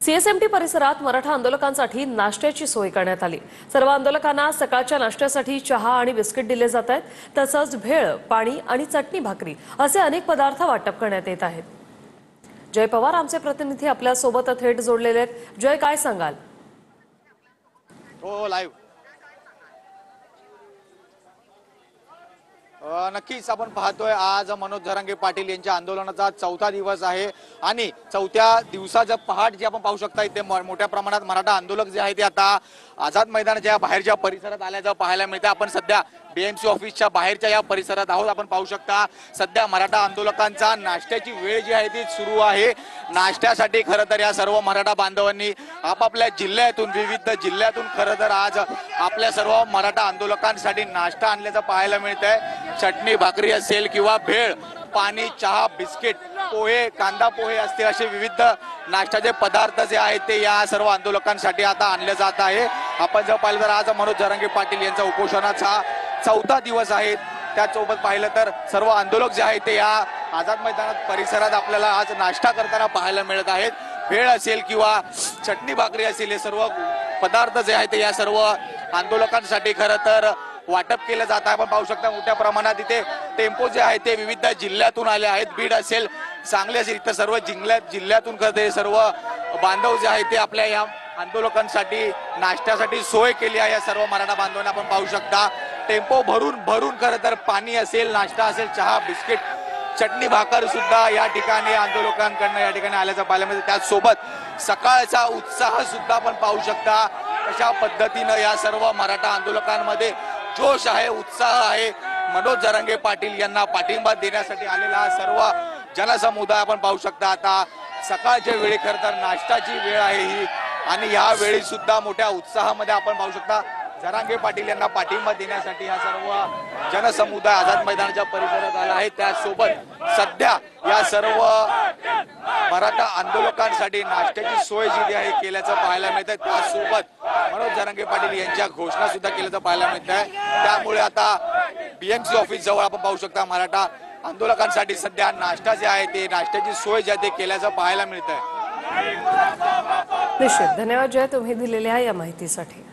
CSMT परिसरात मराठा आंदोलकांसाठी नाश्त्याची सोय करण्यात आली। सर्व आंदोलकांना सकाळच्या नाश्त्यासाठी चहा आणि बिस्किट दिले जात आहेत। तसंच भेळ, पाणी आणि चटणी भाकरी असे अनेक पदार्थ वाटप करण्यात येत आहेत। जय पवार आमचे प्रतिनिधी आपल्या सोबत थेट जोडलेले आहेत। जय, काय सांगाल? हो, लाईव्ह नक्कीच आपण पाहतोय आज मनोज जरांगे पाटील यांच्या आंदोलनाचा चौथा दिवस आहे आणि चौथ्या दिवसाचं पहाट जे आपण पाहू शकता इथे मोठ्या प्रमाणात मराठा आंदोलक जे आहेत ते आता आझाद मैदानाच्या बाहेरच्या परिसरात आल्याचं पाहायला मिळतं। आपण सध्या बीएमसी ऑफिसच्या बाहेरच्या या परिसरात आहोत। आपण पाहू शकता सध्या मराठा आंदोलकांचा नाश्त्याची वेळ जी आहे ती सुरू आहे। नाश्त्यासाठी खरं तर या सर्व मराठा बांधवांनी आपापल्या जिल्ह्यातून विविध जिल्ह्यातून खरं तर आज आपल्या सर्व मराठा आंदोलकांसाठी नाश्ता आणल्याचं पाहायला मिळतंय। चटणी भाकरी असेल किंवा भेळ, पाणी, चहा, बिस्किट, पोहे, कांदा पोहे असतील असे विविध नाश्त्याचे पदार्थ जे आहेत ते या सर्व आंदोलकांसाठी आता आणले जात आहे। आपण जर पाहिलं तर आज मनोज जरांगे पाटील यांचा उपोषणाचा चौथा दिवस आहे। त्यासोबत पाहिलं तर सर्व आंदोलक जे आहेत ते या आझाद मैदानात परिसरात आपल्याला आज नाश्ता करताना पाहायला मिळत आहेत। भेळ असेल किंवा चटणी भाकरी असेल हे सर्व पदार्थ जे आहेत ते या सर्व आंदोलकांसाठी खरं तर वाटप केलं जात आहे। आपण पाहू शकता मोठ्या प्रमाणात इथे टेम्पो जे आहेत ते विविध जिल्ह्यातून आले आहेत। बीड असेल, सांगली असेल, इतर सर्व जिल्ह्यातून खरं सर्व बांधव जे आहेत ते आपल्या या आंदोलकांसाठी नाश्त्यासाठी सोय केली आहे। या सर्व मराठा बांधवांना आपण पाहू शकता टेम्पो भरून खरं तर पाणी असेल, नाश्ता असेल, चहा, बिस्किट, चटणी भाकर सुद्धा या ठिकाणी आंदोलकांकडनं या ठिकाणी आल्याचं पाहायला मिळतं। त्याचसोबत सकाळचा उत्साह सुद्धा आपण पाहू शकता कशा पद्धतीनं या सर्व मराठा आंदोलकांमध्ये जोश आहे, उत्साह आहे। मनोज जरांगे पाटील यांना पाठिंबा देण्यासाठी आलेला सर्व जनसमुदाय आपण पाहू शकता। आता सकाळच्या वेळी खरं तर नाश्त्याची वेळ आहे ही आणि या वेळी सुद्धा मोठ्या उत्साहामध्ये आपण पाहू शकता जरांगे पाटील यांना पाठिंबा देण्यासाठी हा सर्व जनसमुदाय आझाद मैदानाच्या परिसरात आला आहे। त्यासोबत सध्या या सर्व मराठा आंदोलकांसाठी नाश्त्याची सोय जी आहे केल्याचं पाहायला मिळतंय। त्यासोबत मनोज जरांगे पाटील यांच्या घोषणा सुद्धा केल्याचं पाहायला मिळत आहे। त्यामुळे आता बीएमसी ऑफिस जवळ आपण पाहू शकता मराठा आंदोलकांसाठी सध्या नाश्ता जे आहे ते नाश्त्याची सोय जी आहे ते केल्याचं पाहायला मिळत आहे। निश्चित धन्यवाद जय, तुम्ही दिलेल्या या माहितीसाठी।